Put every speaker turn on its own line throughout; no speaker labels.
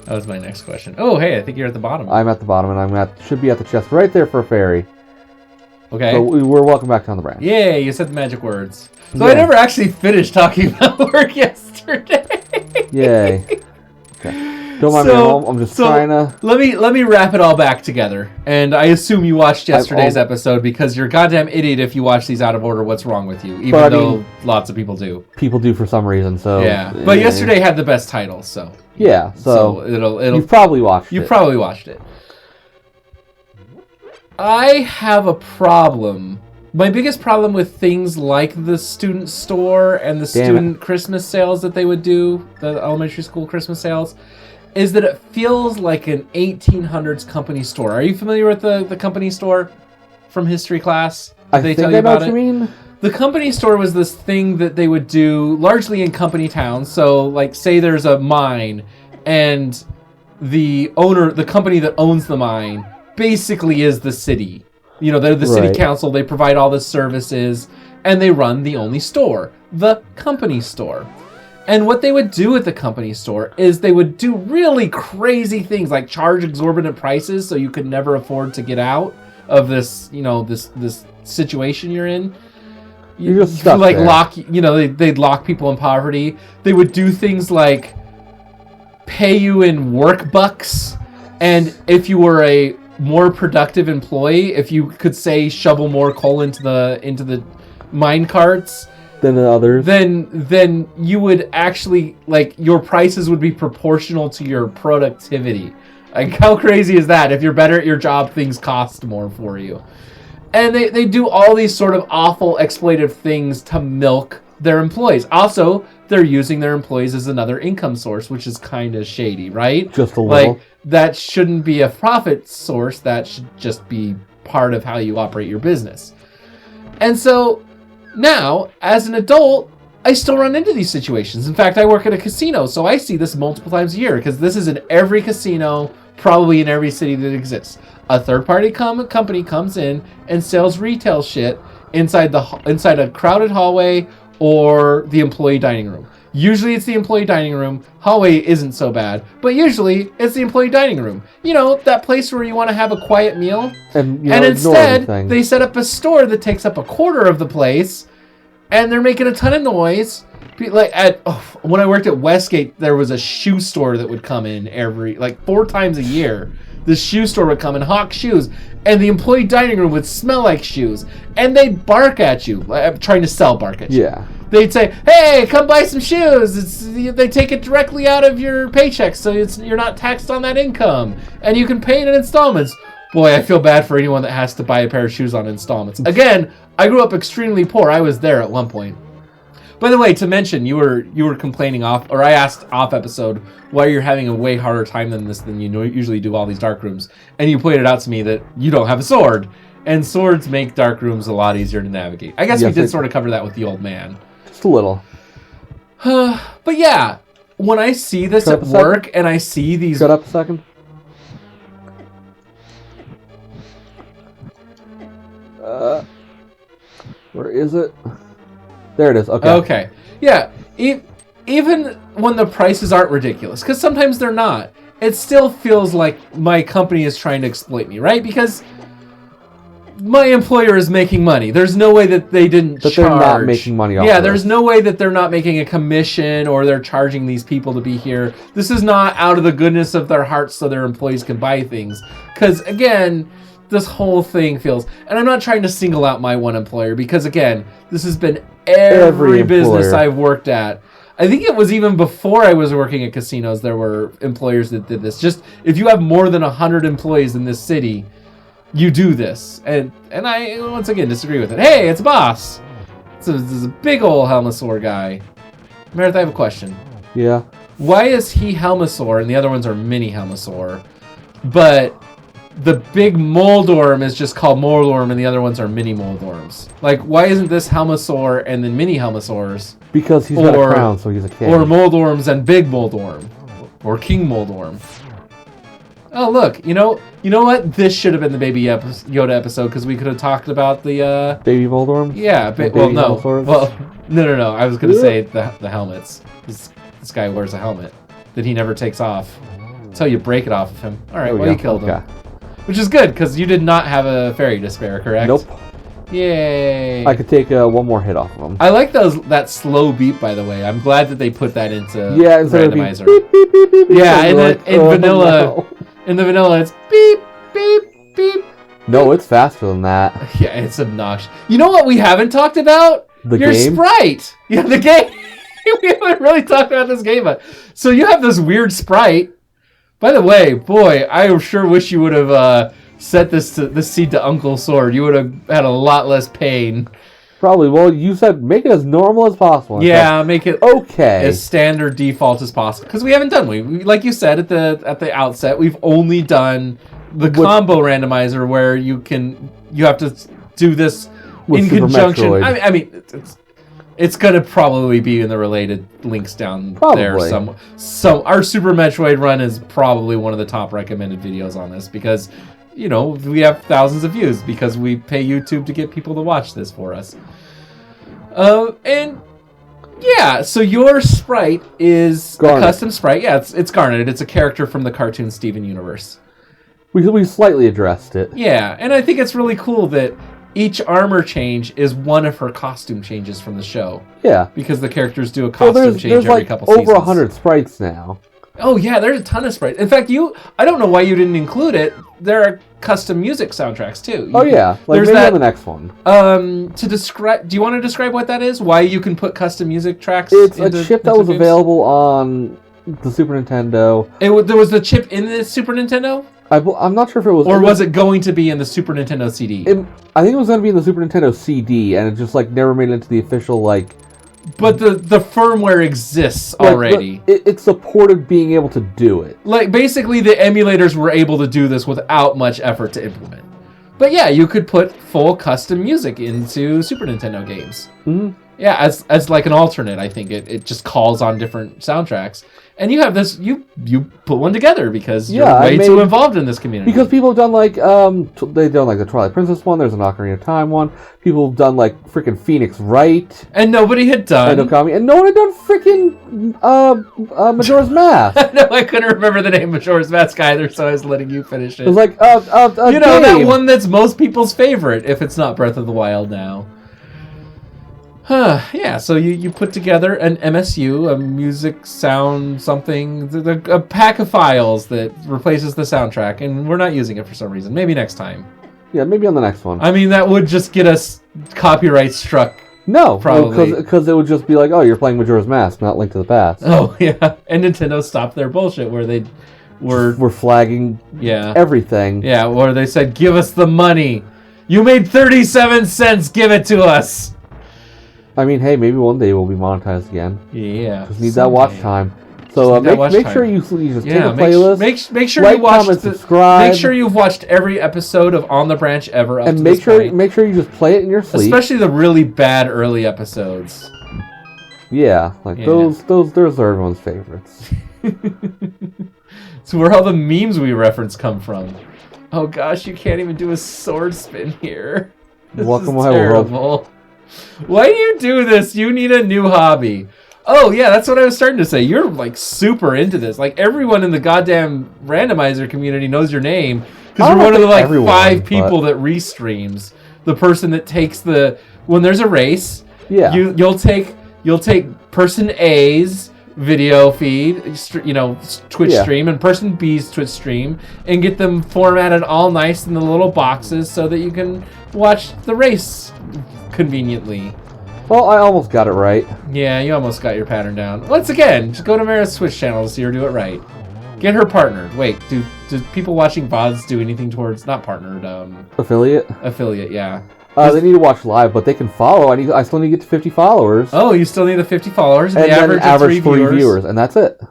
That was my next question. Oh, hey, I think you're at the bottom.
I'm at the bottom, and should be at the chest right there for a fairy.
Okay.
So we're welcome back on the branch.
Yay, you said the magic words. So I never actually finished talking about work yesterday.
Yay. Okay. Don't mind me, I'm just trying to...
Let me wrap it all back together. And I assume you watched yesterday's episode because you're a goddamn idiot if you watch these out of order. What's wrong with you? Even though lots of people do.
People do for some reason, so...
Yeah, but yesterday had the best title, so...
Yeah, so
it'll
you've probably watched it.
You probably watched it. I have a problem. My biggest problem with things like the student store and the student Christmas sales that they would do, the elementary school Christmas sales, is that it feels like an 1800s company store. Are you familiar with the company store from history class?
I think I know what you mean.
The company store was this thing that they would do largely in company towns. So, like, say there's a mine and the company that owns the mine basically is the city. You know, they're the city council, they provide all the services, and they run the only store, the company store. And what they would do at the company store is they would do really crazy things, like charge exorbitant prices so you could never afford to get out of this, you know, this situation you're in.
You're just stuck
like
there.
They'd lock people in poverty. They would do things like pay you in work bucks, and if you were a more productive employee, if you could say shovel more coal into the mine carts
than the others,
then you would actually, like, your prices would be proportional to your productivity. Like, how crazy is that? If you're better at your job, things cost more for you. And they do all these sort of awful exploitive things to milk their employees. Also, they're using their employees as another income source, which is kind of shady, right?
Just a little.
Like, that shouldn't be a profit source. That should just be part of how you operate your business. And so now, as an adult, I still run into these situations. In fact, I work at a casino, so I see this multiple times a year because this is in every casino, probably in every city that exists. A third-party company comes in and sells retail shit inside a crowded hallway or the employee dining room. Usually it's the employee dining room. Hallway isn't so bad, but usually it's the employee dining room. You know, that place where you want to have a quiet meal. And instead, they set up a store that takes up a quarter of the place, and they're making a ton of noise. Like when I worked at Westgate, there was a shoe store that would come in 4 times a year. The shoe store would come and hawk shoes, and the employee dining room would smell like shoes, and they'd bark at you. I'm trying to sell bark at you.
Yeah.
They'd say, "Hey, come buy some shoes." They take it directly out of your paycheck, so you're not taxed on that income, and you can pay it in installments. Boy, I feel bad for anyone that has to buy a pair of shoes on installments. Again, I grew up extremely poor. I was there at one point. By the way, to mention, you were complaining off, or I asked off episode why you're having a way harder time than you usually do all these dark rooms, and you pointed out to me that you don't have a sword, and swords make dark rooms a lot easier to navigate. I guess we did sort of cover that with the old man.
Just a little.
But yeah, when I see this at work and I see these...
Shut up a second. Where is it? There it is. Okay.
Okay. Yeah. Even when the prices aren't ridiculous, because sometimes they're not, it still feels like my company is trying to exploit me, right? Because my employer is making money. There's no way that they didn't charge.
They're not making money off of
there's no way that they're not making a commission or they're charging these people to be here. This is not out of the goodness of their hearts so their employees can buy things. Because, again, this whole thing feels... And I'm not trying to single out my one employer because, again, this has been every business I've worked at. I think it was even before I was working at casinos, there were employers that did this. Just, if you have more than 100 employees in this city, you do this. And I, once again, disagree with it. Hey, it's a boss. This is a big old Helmasaur guy. Meredith, I have a question.
Yeah?
Why is he Helmasaur and the other ones are mini Helmasaur, but the big Moldorm is just called Moldorm and the other ones are mini Moldorms? Like, why isn't this Helmasaur and then mini Helmasaurs?
Because he's got a crown, so he's a king.
Or Moldorms and big Moldorm. Or King Moldorm. Oh, look, you know what? This should have been the Baby Yoda episode because we could have talked about the...
Baby Moldorm?
Yeah, no. I was going to say the helmets. This guy wears a helmet that he never takes off. until you break it off of him. All right,
There we
well, you
go.
killed him.
Okay.
Which is good, because you did not have a fairy despair, correct?
Nope.
Yay.
I could take one more hit off of him.
I like that slow beep, by the way. I'm glad that they put that into
Randomizer.
Randomizer.
Beep, beep, beep, beep, beep,
Yeah, in
oh,
vanilla,
no.
in the vanilla, it's beep, beep, beep.
No, it's faster than that.
Yeah, it's obnoxious. You know what we haven't talked about? Your
game?
sprite. Yeah, the game. We haven't really talked about this game. So you have this weird sprite. By the way, boy, I sure wish you would have set this seed to Uncle Sword. You would have had a lot less pain.
Probably. Well, you said make it as normal as possible.
Yeah, make it
okay
as standard default as possible. Because we haven't done we like you said at the outset, we've only done the combo randomizer where you have to do this
with
in
Super
conjunction.
Metroid.
I mean, it's gonna probably be in the related links down there. So our Super Metroid run is probably one of the top recommended videos on this because, you know, we have thousands of views because we pay YouTube to get people to watch this for us. And yeah, so your sprite is
Garnet.
a custom sprite. Yeah, it's Garnet. It's a character from the cartoon Steven universe.
We slightly addressed it.
Yeah, and I think it's really cool that each armor change is one of her costume changes from the show. Yeah. Because the characters do a costume change every couple seasons.
There's over 100 sprites now.
Oh yeah, there's a ton of sprites. In fact, I don't know why you didn't include it. There are custom music soundtracks too.
Yeah, like maybe on the next one.
To describe, do you want to describe what that is? Why you can put custom music tracks?
It's a chip that was available on the Super Nintendo.
There was the chip in the Super Nintendo?
I'm not sure if it was...
Or was it going to be in the Super Nintendo CD?
I think it was going to be in the Super Nintendo CD, and it just never made it into the official
But the firmware exists already.
It supported being able to do it.
Basically, the emulators were able to do this without much effort to implement. But yeah, you could put full custom music into Super Nintendo games. Mm-hmm. Yeah, as like an alternate, I think it just calls on different soundtracks. And you have this, you put one together because you're way too involved in this community.
Because people have done they've done the Twilight Princess one, there's an Ocarina of Time one, people have done freaking Phoenix Wright.
And nobody had done...
and no one had done freaking Majora's Mask.
No, I couldn't remember the name of Majora's Mask either, so I was letting you finish it.
It was
that one that's most people's favorite, if it's not Breath of the Wild now. Yeah, so you put together an MSU, a music sound something, a pack of files that replaces the soundtrack, and we're not using it for some reason. Maybe next time.
Yeah, maybe on the next one.
I mean, that would just get us copyright struck.
No,
probably.
Because it would just be you're playing Majora's Mask, not Link to the Past.
Oh, yeah. And Nintendo stopped their bullshit where they were
flagging everything.
Yeah, where they said, give us the money. You made 37 cents, give it to us.
I mean, hey, maybe one day we'll be monetized again.
Yeah.
Just need that watch time. So make sure you just take a playlist.
Make sure
like,
you watch
comment, subscribe.
Make sure you've watched every episode of On the Branch ever up
and
to
make
this
sure
point.
make sure you just play it in your sleep.
Especially the really bad early episodes.
Yeah, those are everyone's favorites.
So where all the memes we reference come from. Oh gosh, you can't even do a sword spin here.
Welcome to my world.
Why do you do this? You need a new hobby. Oh, yeah, that's what I was starting to say. You're, super into this. Everyone in the goddamn randomizer community knows your name. Because you're one of the, 5 people that restreams. The person that takes when there's a race, you'll take person A's video feed, Twitch stream, and person B's Twitch stream, and get them formatted all nice in the little boxes so that you can watch the race conveniently.
Well, I almost got it right.
Yeah, you almost got your pattern down. Once again, just go to Mara's Twitch channel to see her do it right. Get her partnered. Wait, do people watching VODs do anything towards... Not partnered,
Affiliate?
Affiliate, yeah.
They need to watch live, but they can follow. I still need to get to 50 followers.
Oh, you still need the 50 followers?
And then average 3 viewers, and that's it.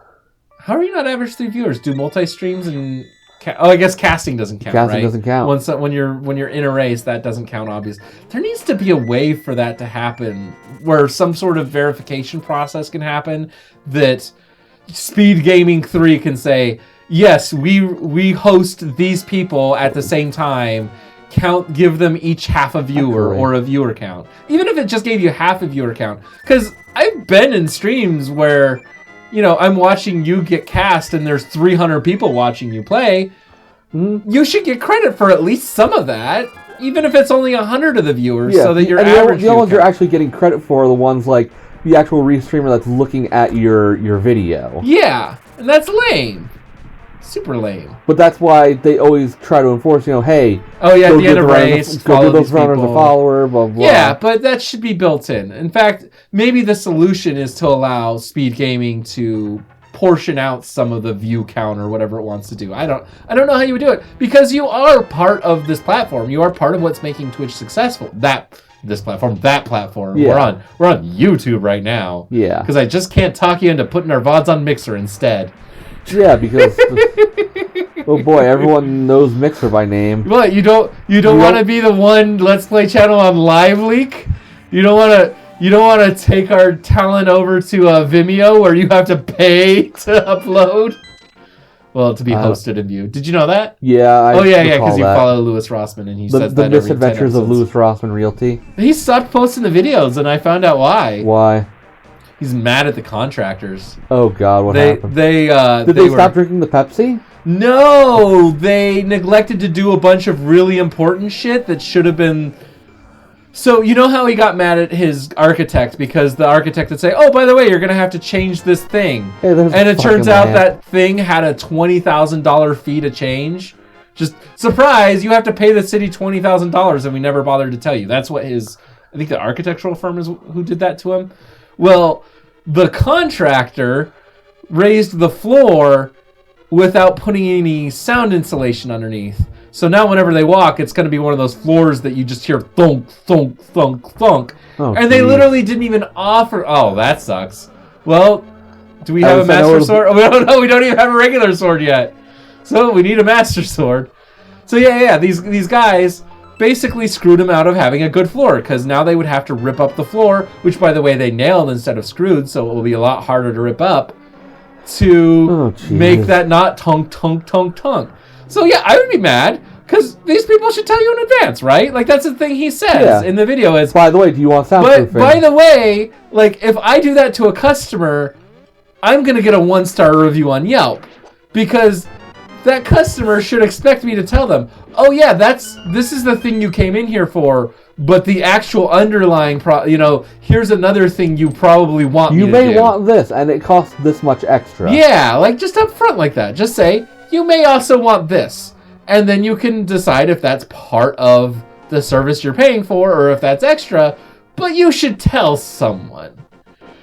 How are you not average 3 viewers? Do multi-streams and... I guess casting doesn't count,
Casting doesn't count.
When you're in a race, that doesn't count, obviously. There needs to be a way for that to happen, where some sort of verification process can happen, that Speed Gaming 3 can say, yes, we host these people at the same time, give them each half a viewer or a viewer count. Even if it just gave you half a viewer count. Because I've been in streams where I'm watching you get cast and there's 300 people watching you play, you should get credit for at least some of that, even if it's only 100 of the viewers, so that your average...
The ones you're actually getting credit for are the ones like the actual restreamer that's looking at your video.
Yeah, and that's lame. Super lame.
But that's why they always try to enforce, hey...
Oh, yeah, at the end of race,
go give those runners a follower, blah, blah.
Yeah, but that should be built in. In fact, maybe the solution is to allow Speed Gaming to portion out some of the view count or whatever it wants to do. I don't know how you would do it, because you are part of this platform. You are part of what's making Twitch successful. That platform. Yeah. We're on YouTube right now.
Yeah.
Because I just can't talk you into putting our VODs on Mixer instead.
Yeah, because oh boy, everyone knows Mixer by name.
What, you don't want to be the one Let's Play channel on Live Leak? You don't want to take our talent over to Vimeo where you have to pay to upload? Well, to be hosted in View. Did you know that?
Yeah,
because you follow Louis Rossman and he says that
the Misadventures of Louis Rossman Realty.
He stopped posting the videos and I found out why.
Why?
He's mad at the contractors.
Oh God, what happened?
Did
they stop drinking the Pepsi?
No, they neglected to do a bunch of really important shit that should have been... So, you know how he got mad at his architect because the architect would say, oh, by the way, you're going to have to change this thing.
Hey,
and it turns out that thing had a $20,000 fee to change. Just, surprise, you have to pay the city $20,000 and we never bothered to tell you. That's what I think the architectural firm is who did that to him. Well, the contractor raised the floor without putting any sound insulation underneath. So now whenever they walk, it's going to be one of those floors that you just hear thunk, thunk, thunk, thunk.
Oh,
and they literally didn't even offer... Oh, that sucks. Well, do we have a master sword? Oh, we don't know. We don't even have a regular sword yet. So we need a master sword. So yeah, these guys basically screwed him out of having a good floor because now they would have to rip up the floor, which, by the way, they nailed instead of screwed, so it will be a lot harder to rip up to make that not tunk, tunk, tunk, tunk. So yeah, I would be mad because these people should tell you in advance, right? Like that's the thing he says in the video is,
by the way, do you want soundproofing?
But by the way, like if I do that to a customer, I'm going to get a 1-star review on Yelp because that customer should expect me to tell them, oh yeah, this is the thing you came in here for, but the actual underlying here's another thing you probably want me to do.
You may want this, and it costs this much extra.
Yeah, like just up front like that. Just say, you may also want this. And then you can decide if that's part of the service you're paying for or if that's extra, but you should tell someone.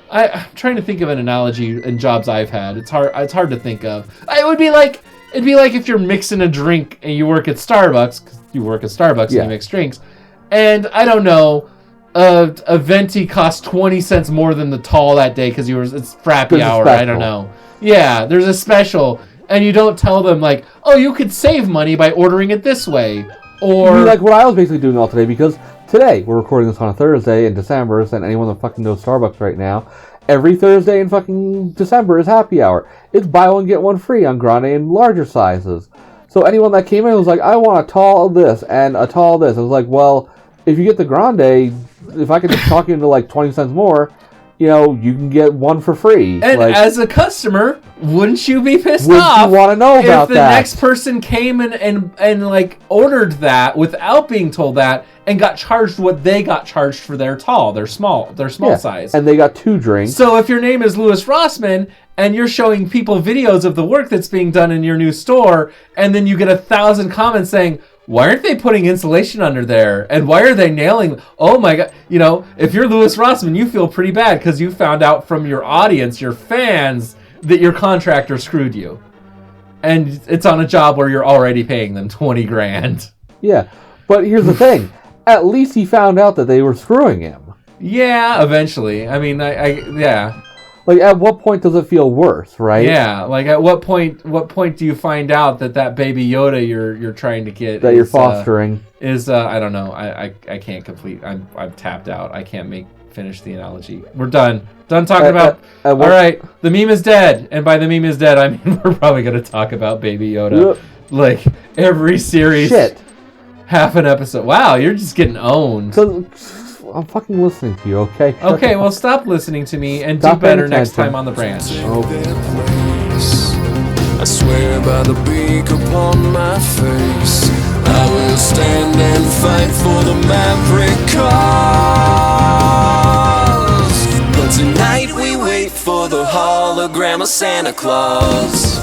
I'm trying to think of an analogy in jobs I've had. It's hard to think of. It'd be like if you're mixing a drink and you work at Starbucks, because you work at Starbucks and you mix drinks, and I don't know, a venti costs 20 cents more than the tall that day because it's Frappy Hour. I don't know. Yeah, there's a special, and you don't tell them like, oh, you could save money by ordering it this way, or
like what I was basically doing all today, because today we're recording this on a Thursday in December, and anyone that fucking knows Starbucks right now, every Thursday in fucking December is happy hour. It's buy one get one free on grande and larger sizes. So anyone that came in was like, I want a tall this and a tall this. I was like, well, if you get the grande, if I could just talk you into like 20 cents more, you can get one for free.
And
like,
as a customer, wouldn't you be pissed off?
You want to know about
if the next person came and like ordered that without being told that and got charged what they got charged for their small size.
And they got 2 drinks.
So if your name is Louis Rossman and you're showing people videos of the work that's being done in your new store, and then you get 1,000 comments saying, why aren't they putting insulation under there? And why are they nailing? Oh my God. If you're Louis Rossman, you feel pretty bad because you found out from your audience, your fans, that your contractor screwed you. And it's on a job where you're already paying them $20,000.
Yeah. But here's the thing. At least he found out that they were screwing him.
Yeah, eventually. I mean, yeah.
Like, at what point does it feel worse, right?
Yeah, like at what point do you find out that baby Yoda you're trying to get
that you're fostering
is I don't know. I can't complete. I'm tapped out. I can't finish the analogy. We're done talking about. All right, the meme is dead, and by the meme is dead, I mean we're probably gonna talk about baby Yoda like every series.
Shit.
Half an episode. Wow, you're just getting owned.
I'm fucking listening to you, okay?
Okay, well, stop listening to me and
Stop
do better
paying
next
attention.
time on the branch.
I swear by the beak upon my face, I will stand and fight for the Maverick cause. But tonight we wait for the hologram of Santa Claus.